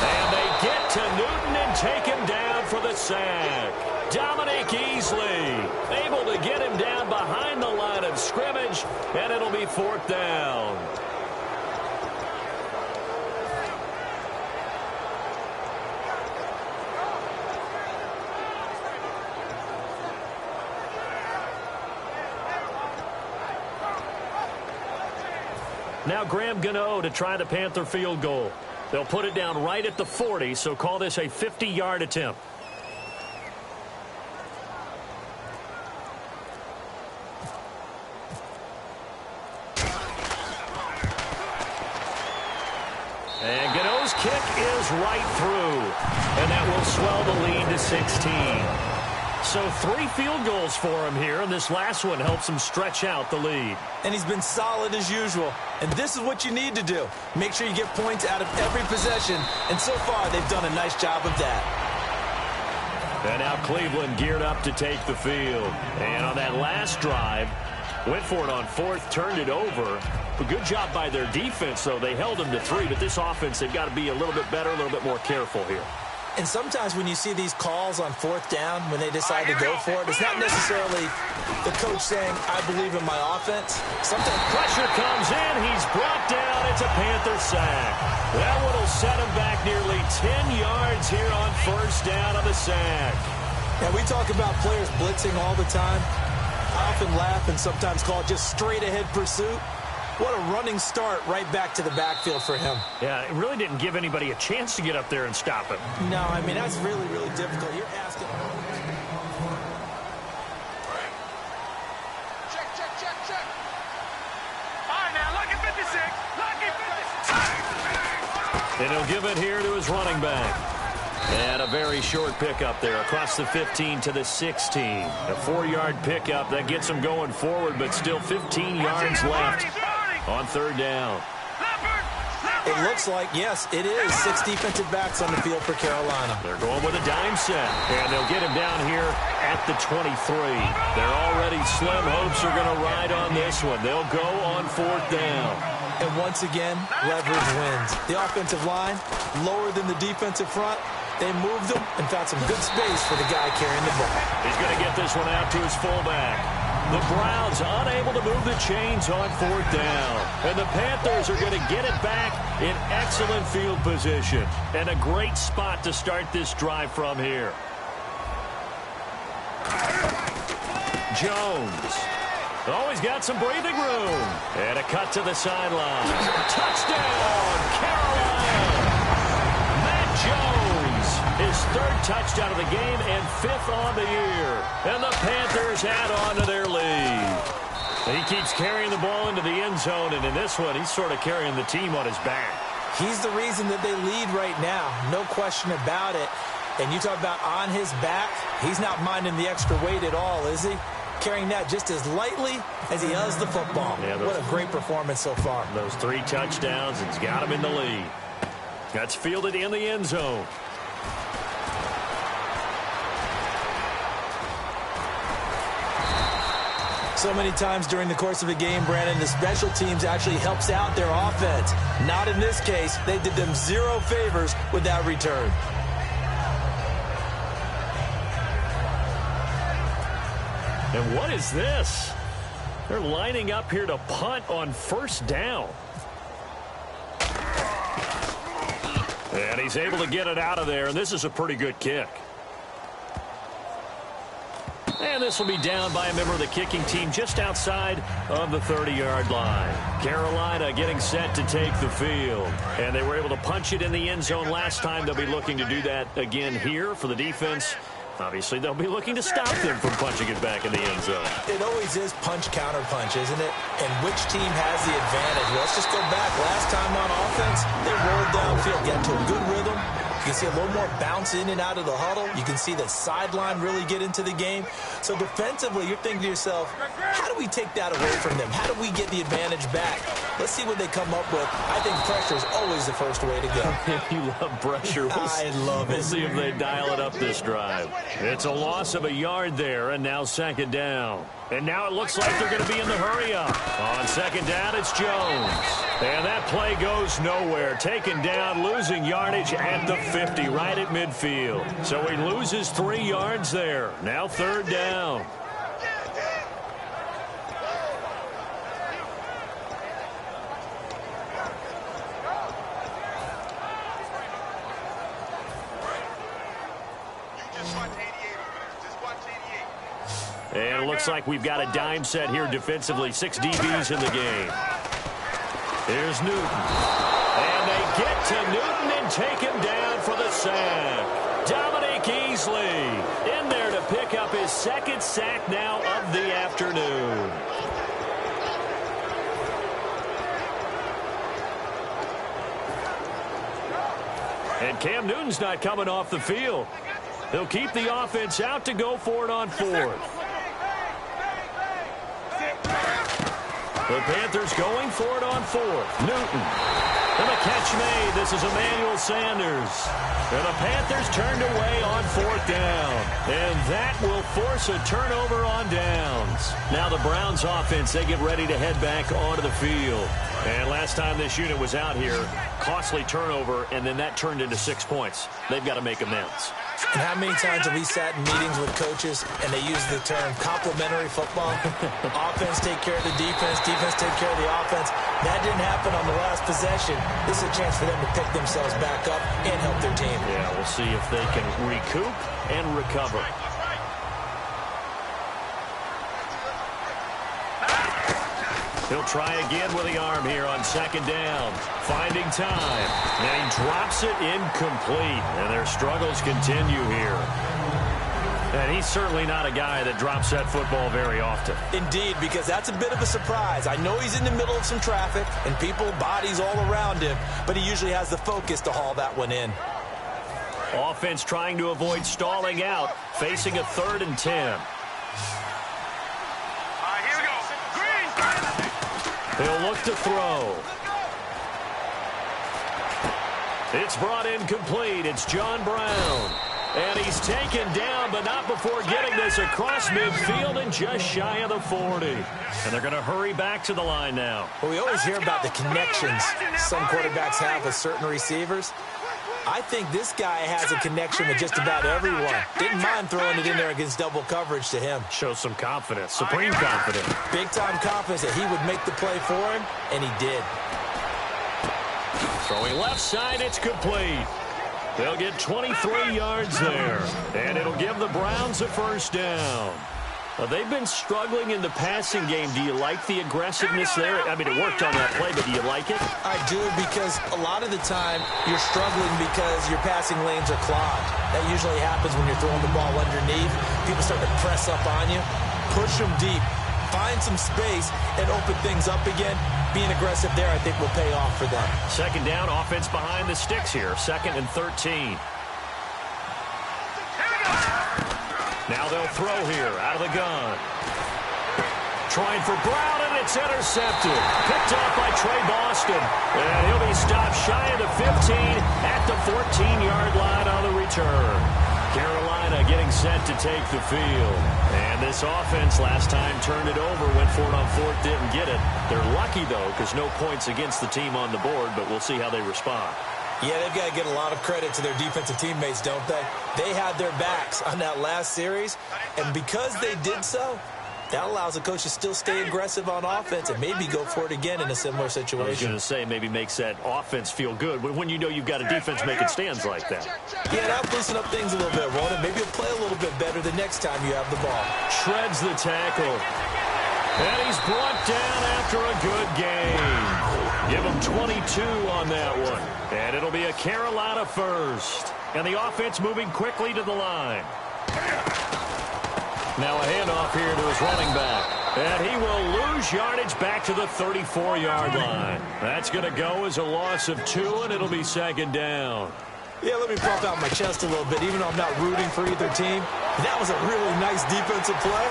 And they get to Newton and take him down for the sack. Dominic Easley able to get him down behind the line of scrimmage, and it'll be 4th down. Now Graham Gano to try the Panther field goal. They'll put it down right at the 40, so call this a 50-yard attempt. And Gano's kick is right through, and that will swell the lead to 16. So 3 field goals for him here, and this last one helps him stretch out the lead.
And he's been solid as usual. And this is what you need to do. Make sure you get points out of every possession. And so far, they've done a nice job of that.
And now Cleveland geared up to take the field. And on that last drive, went for it on 4th, turned it over. A good job by their defense, though. They held them to 3, but this offense, they've got to be a little bit better, a little bit more careful here.
And sometimes when you see these calls on 4th down, when they decide to go for it, it's not necessarily the coach saying, I believe in my offense. Sometimes
pressure comes in. He's brought down. It's a Panther sack. That one will set him back nearly 10 yards here on 1st down on the sack.
Now, we talk about players blitzing all the time. I often laugh and sometimes call it just straight-ahead pursuit. What a running start right back to the backfield for him.
Yeah, it really didn't give anybody a chance to get up there and stop him.
No, I mean, that's really, really difficult. You're asking...
Check. All right, now, lucky 56. Lucky 56.
And he'll give it here to his running back. And a very short pickup there across the 15 to the 16. A 4-yard pickup that gets him going forward, but still 15 yards left on third down.
It looks like, yes, it is 6 defensive backs on the field for Carolina.
They're going with a dime set, and they'll get him down here at the 23. They're already slim hopes are going to ride on this one. They'll go on fourth down.
And once again, leverage wins. The offensive line, lower than the defensive front. They moved him and found some good space for the guy carrying the ball.
He's going to get this one out to his fullback. The Browns unable to move the chains on fourth down. And the Panthers are going to get it back in excellent field position. And a great spot to start this drive from here. Jones. Always got some breathing room. And a cut to the sideline. Touchdown, Carolina. Matt Jones. His third touchdown of the game and 5th on the year. And the Panthers add on to their lead. He keeps carrying the ball into the end zone, and in this one, he's sort of carrying the team on his back.
He's the reason that they lead right now. No question about it. And you talk about on his back, he's not minding the extra weight at all, is he? Carrying that just as lightly as he does the football. Yeah, what a great performance so far.
Those 3 touchdowns, it's got him in the lead. That's fielded in the end zone.
So many times during the course of a game, Brandon, the special teams actually helps out their offense. Not in this case. They did them 0 favors with that return.
And what is this? They're lining up here to punt on first down. And he's able to get it out of there, and this is a pretty good kick. And this will be down by a member of the kicking team just outside of the 30-yard line. Carolina getting set to take the field. And they were able to punch it in the end zone last time. They'll be looking to do that again here for the defense. Obviously, they'll be looking to stop them from punching it back in the end zone.
It always is punch-counter-punch, isn't it? And which team has the advantage? Well, let's just go back. Last time on offense, they rolled downfield, got to a good rhythm. You can see a little more bounce in and out of the huddle. You can see the sideline really get into the game. So defensively, you're thinking to yourself, how do we take that away from them? How do we get the advantage back? Let's see what they come up with. I think pressure is always the first way to go.
You love pressure.
I love it.
We'll see if they dial it up this drive. It's a loss of a yard there, and now second down. And now it looks like they're going to be in the hurry-up. On second down, it's Jones. And that play goes nowhere. Taken down, losing yardage at the 50, right at midfield. So he loses 3 yards there. Now third down. And it looks like we've got a dime set here defensively. 6 DBs in the game. Here's Newton. And they get to Newton and take him down for the sack. Dominique Easley in there to pick up his 2nd sack now of the afternoon. And Cam Newton's not coming off the field. They'll keep the offense out to go for it on 4th. The Panthers going for it on 4th. Newton. And the catch made. This is Emmanuel Sanders. And the Panthers turned away on 4th down. And that will force a turnover on downs. Now the Browns offense, they get ready to head back onto the field. And last time this unit was out here, costly turnover, and then that turned into 6 points. They've got to make amends.
And how many times have we sat in meetings with coaches and they use the term complementary football? Offense take care of the defense, defense take care of the offense. That didn't happen on the last possession. This is a chance for them to pick themselves back up and help their team.
Yeah, we'll see if they can recoup and recover. He'll try again with the arm here on second down. Finding time. And he drops it incomplete. And their struggles continue here. And he's certainly not a guy that drops that football very often.
Indeed, because that's a bit of a surprise. I know he's in the middle of some traffic and people, bodies all around him, but he usually has the focus to haul that one in.
Offense trying to avoid stalling out, facing a 3rd and 10.
Here we go. Green.
He'll look to throw. It's brought in complete. It's John Brown. And he's taken down, but not before getting this across midfield and just shy of the 40. And they're going to hurry back to the line now.
Well, we always hear about the connections some quarterbacks have with certain receivers. I think this guy has a connection with just about everyone. Didn't mind throwing it in there against double coverage to him.
Shows some confidence, supreme confidence.
Big-time confidence that he would make the play for him, and he did.
Throwing left side, it's complete. They'll get 23 yards there, and it'll give the Browns a first down. They've been struggling in the passing game. Do you like the aggressiveness there? I mean, it worked on that play, but do you like it?
I do, because a lot of the time you're struggling because your passing lanes are clogged. That usually happens when you're throwing the ball underneath. People start to press up on you. Push them deep. Find some space and open things up again. Being aggressive there, I think, will pay off for them.
Second down, offense behind the sticks here. 2nd and 13. Now they'll throw here out of the gun. Trying for Brown, and it's intercepted. Picked off by Trey Boston. And he'll be stopped shy of the 15 at the 14-yard line on the return. Carolina getting set to take the field. And this offense last time turned it over, went for it on 4th, didn't get it. They're lucky, though, because no points against the team on the board, but we'll see how they respond.
Yeah, they've got to get a lot of credit to their defensive teammates, don't they? They had their backs on that last series, and because they did so, that allows the coach to still stay aggressive on offense and maybe go for it again in a similar situation.
I was going to say, maybe makes that offense feel good when you know you've got a defense making stands like that.
Yeah, that'll loosen up things a little bit, won't it? Maybe you'll play a little bit better the next time you have the ball.
Shreds the tackle. And he's brought down after a good game. Give him 22 on that one. And it'll be a Carolina first. And the offense moving quickly to the line. Now a handoff here to his running back. And he will lose yardage back to the 34-yard line. That's going to go as a loss of 2, and it'll be 2nd down.
Yeah, let me pump out my chest a little bit, even though I'm not rooting for either team. That was a really nice defensive play.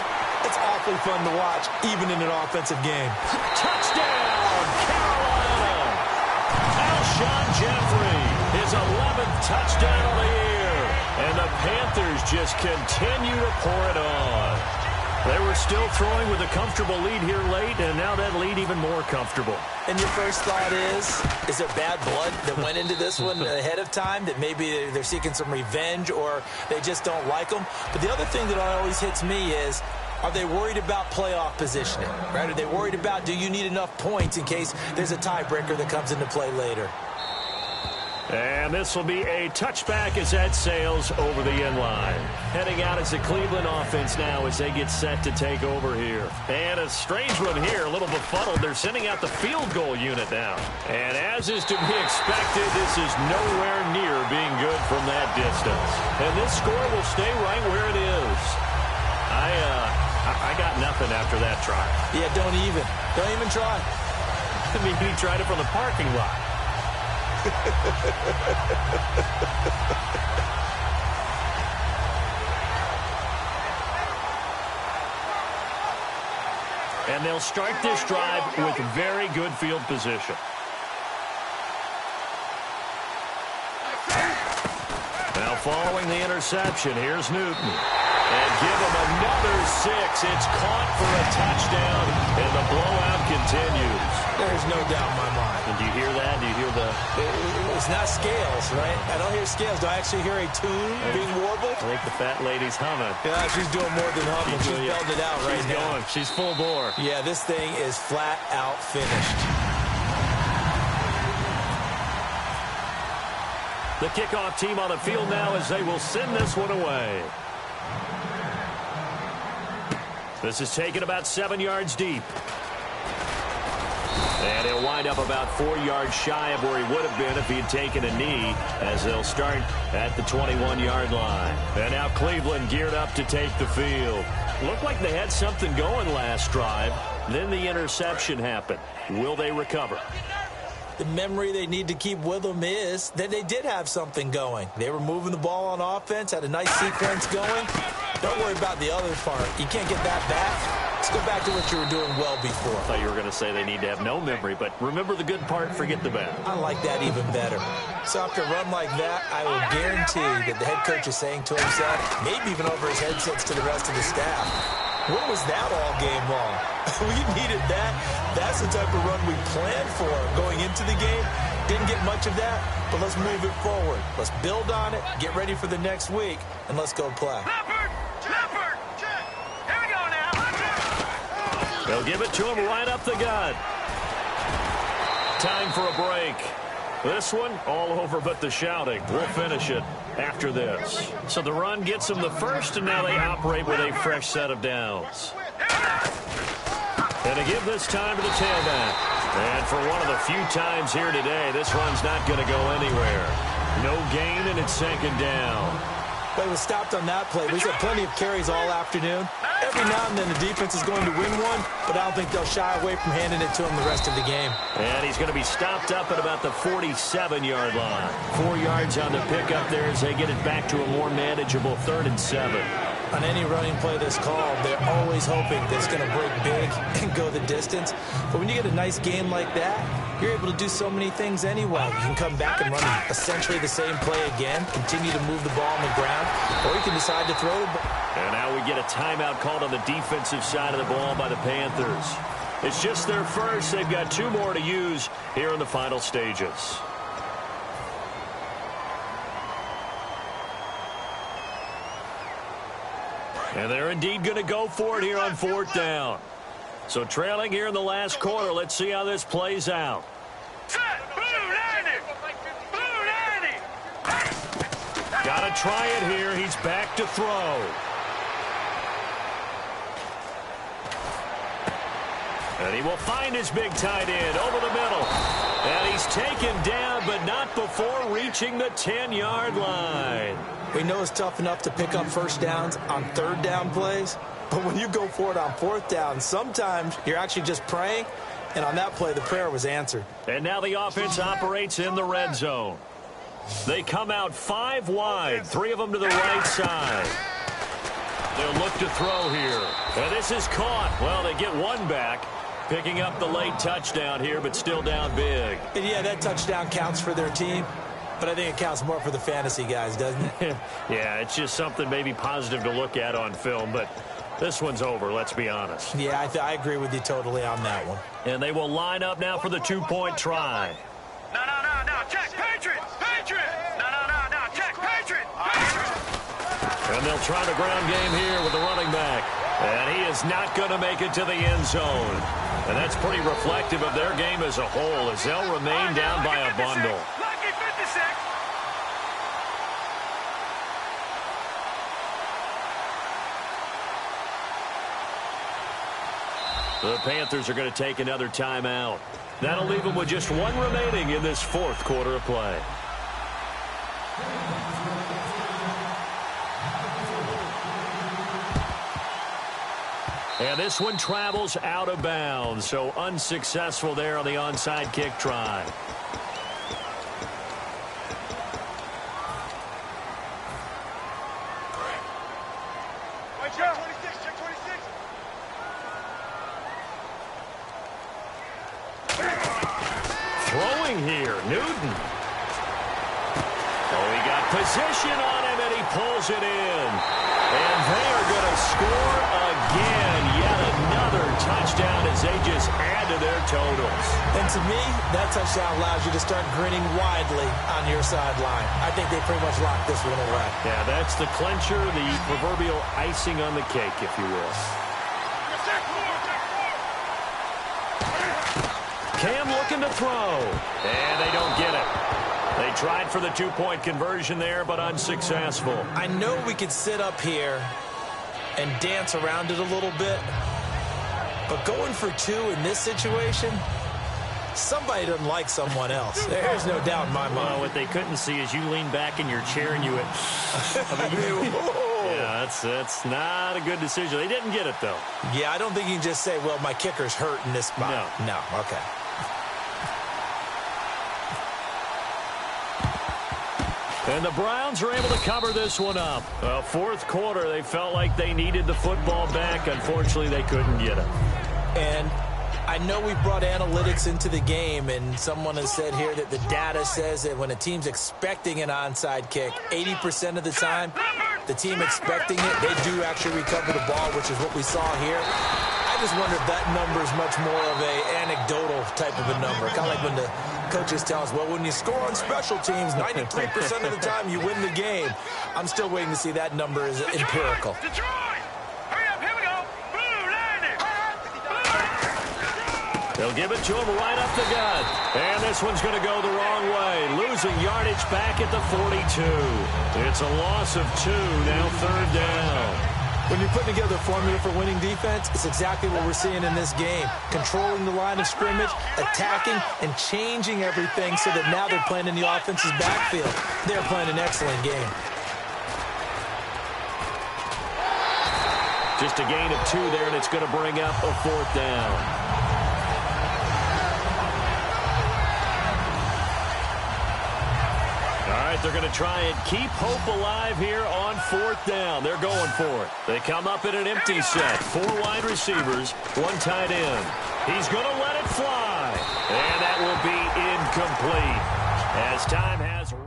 It's awfully fun to watch, even in an offensive game.
Touchdown, Carolina! Alshon Jeffrey, his 11th touchdown of the year. And the Panthers just continue to pour it on. They were still throwing with a comfortable lead here late, and now that lead even more comfortable.
And your first thought is there bad blood that went into this one ahead of time, that maybe they're seeking some revenge or they just don't like them? But the other thing that always hits me is, are they worried about playoff positioning? Right? Are they worried about, do you need enough points in case there's a tiebreaker that comes into play later?
And this will be a touchback as that sails over the end line. Heading out is the Cleveland offense now as they get set to take over here. And a strange one here, a little befuddled. They're sending out the field goal unit now. And as is to be expected, this is nowhere near being good from that distance. And this score will stay right where it is. I got nothing after that try.
Yeah, don't even try.
I mean, he tried it from the parking lot. And they'll start this drive with very good field position. Now following the interception, here's Newton. And give him another 6. It's caught for a touchdown, and the blowout continues.
There's no doubt in my mind.
And do you hear that? Do you hear the...
It's not scales, right? I don't hear scales. Do I actually hear a tune being warbled?
I think the fat lady's humming.
Yeah, she's doing more than humming. She's belting it out right now.
Going. She's full bore.
Yeah, this thing is flat out finished.
The kickoff team on the field now as they will send this one away. This is taken about 7 yards deep. And he'll wind up about 4 yards shy of where he would have been if he had taken a knee, as they'll start at the 21-yard line. And now Cleveland geared up to take the field. Looked like they had something going last drive. Then the interception happened. Will they recover?
The memory they need to keep with them is that they did have something going. They were moving the ball on offense, had a nice sequence going. Don't worry about the other part. You can't get that back. Let's go back to what you were doing well before.
I thought you were going to say they need to have no memory, but remember the good part, forget the bad.
I like that even better. So after a run like that, I will guarantee that the head coach is saying to himself, maybe even over his headsets to the rest of the staff, what was that all game long? We needed that. That's the type of run we planned for going into the game. Didn't get much of that, but let's move it forward. Let's build on it, get ready for the next week, and let's go play.
Leopard! Leopard! Here we go now.
They'll give it to him right up the gut. Time for a break. This one, all over but the shouting. We'll finish it after this. So the run gets them the first, and now they operate with a fresh set of downs. And to give this time to the tailback. And for one of the few times here today, this run's not going to go anywhere. No gain, and it's second down.
But it was stopped on that play. We've had plenty of carries all afternoon. Every now and then the defense is going to win one, but I don't think they'll shy away from handing it to him the rest of the game.
And he's going to be stopped up at about the 47-yard line. 4 yards on the pickup there as they get it back to a more manageable 3rd and 7.
On any running play that's called, they're always hoping that it's going to break big and go the distance. But when you get a nice game like that, you're able to do so many things anyway. You can come back and run essentially the same play again, continue to move the ball on the ground, or you can decide to throw the ball.
And now we get a timeout called on the defensive side of the ball by the Panthers. It's just their first. They've got 2 more to use here in the final stages. And they're indeed going to go for it here on 4th down. So trailing here in the last quarter. Let's see how this plays out.
Set! Blue 90! Blue 90!
Got to try it here. He's back to throw. And he will find his big tight end over the middle. And he's taken down, but not before reaching the 10-yard line.
We know it's tough enough to pick up first downs on 3rd down plays, but when you go for it on 4th down, sometimes you're actually just praying, and on that play, the prayer was answered.
And now the offense operates in the red zone. They come out 5 wide, 3 of them to the right side. They'll look to throw here. And this is caught. Well, they get one back, picking up the late touchdown here, but still down big.
And yeah, that touchdown counts for their team, but I think it counts more for the fantasy guys, doesn't it?
Yeah, it's just something maybe positive to look at on film, but this one's over, let's be honest.
Yeah, I agree with you totally on that one.
And they will line up now for the 2-point try.
No, check, Patriots! Patriots! No, check, Patriots! Patriots!
And they'll try the ground game here with the running back. And he is not going to make it to the end zone. And that's pretty reflective of their game as a whole, as they'll remain down by a bundle.
Lucky 56!
The Panthers are going to take another timeout. That'll leave them with just 1 remaining in this 4th quarter of play. And this one travels out of bounds, so unsuccessful there on the onside kick try.
Check 26, check 26.
Throwing here, Newton. Oh, he got position on him, and he pulls it in. And they are going to score again. Yet another touchdown as they just add to their totals.
And to me, that touchdown allows you to start grinning widely on your sideline. I think they pretty much locked this one away.
Yeah, that's the clincher, the proverbial icing on the cake, if you will. Cam looking to throw, and they don't get it. They tried for the 2-point conversion there, but unsuccessful.
I know we could sit up here and dance around it a little bit, but going for 2 in this situation, Somebody doesn't like someone else. There's no doubt in my mind.
Well, what they couldn't see is you lean back in your chair and you went, yeah, that's not a good decision. They didn't get it, though.
Yeah, I don't think you can just say, well, my kicker's hurt in this spot. No, okay.
And the Browns are able to cover this one up. Fourth quarter, they felt like they needed the football back. Unfortunately, they couldn't get it.
And I know we brought analytics into the game, and someone has said here that the data says that when a team's expecting an onside kick, 80% of the time, the team expecting it, they do actually recover the ball, which is what we saw here. I just wonder if that number is much more of a anecdotal type of a number. Kind of like when the coaches tell us, well, when you score on special teams, 93% of the time you win the game. I'm still waiting to see that number as empirical.
Detroit! Hurry up, here we go. Blue landing.
They'll give it to him right up the gut. And this one's going to go the wrong way. Losing yardage back at the 42. It's a loss of 2, now third down.
When you're putting together a formula for winning defense, it's exactly what we're seeing in this game. Controlling the line of scrimmage, attacking, and changing everything so that now they're playing in the offense's backfield. They're playing an excellent game.
Just a gain of 2 there, and it's going to bring up a fourth down. All right, they're going to try and keep hope alive here on fourth down. They're going for it. They come up in an empty set. 4 wide receivers, 1 tight end. He's going to let it fly. And that will be incomplete as time has run.